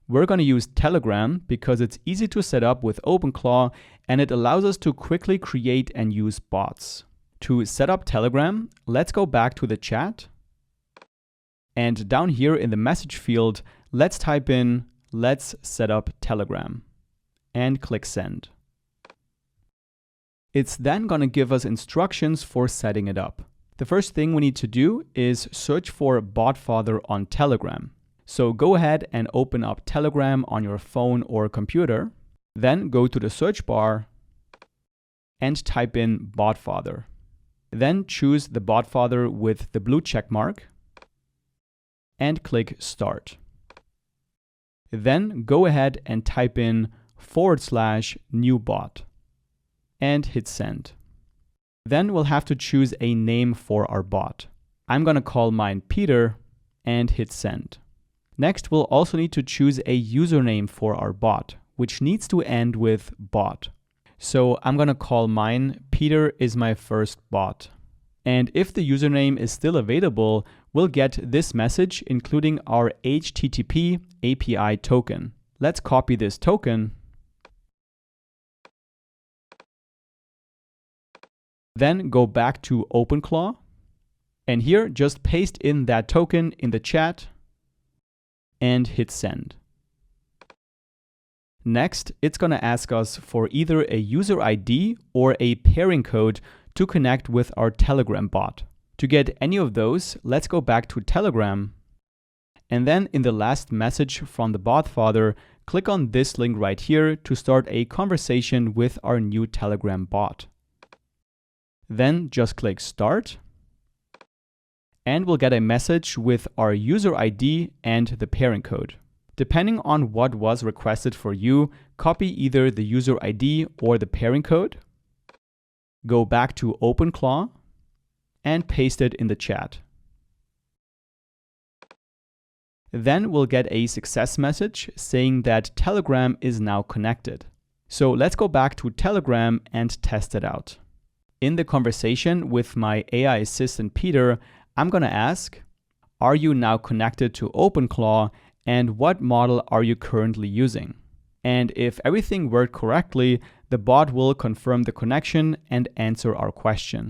We're going to use Telegram because it's easy to set up with OpenClaw and it allows us to quickly create and use bots. To set up Telegram, let's go back to the chat. And down here in the message field, let's type in, "Let's set up Telegram," and click send. It's then going to give us instructions for setting it up. The first thing we need to do is search for BotFather on Telegram. So go ahead and open up Telegram on your phone or computer. Then go to the search bar and type in BotFather. Then choose the BotFather with the blue check mark and click Start. Then go ahead and type in /new bot and hit send. Then we'll have to choose a name for our bot. I'm going to call mine Peter and hit send. Next, we'll also need to choose a username for our bot, which needs to end with bot. So I'm going to call mine Peter is my first bot. And if the username is still available, we'll get this message, including our HTTP API token. Let's copy this token. Then go back to OpenClaw. And here, just paste in that token in the chat and hit send. Next, it's going to ask us for either a user ID or a pairing code to connect with our Telegram bot. To get any of those, let's go back to Telegram. And then in the last message from the BotFather, click on this link right here to start a conversation with our new Telegram bot. Then just click Start. And we'll get a message with our user ID and the pairing code. Depending on what was requested for you, copy either the user ID or the pairing code. Go back to OpenClaw and paste it in the chat. Then we'll get a success message saying that Telegram is now connected. So let's go back to Telegram and test it out. In the conversation with my AI assistant Peter, I'm going to ask, "Are you now connected to OpenClaw and what model are you currently using?" And if everything worked correctly, the bot will confirm the connection and answer our question.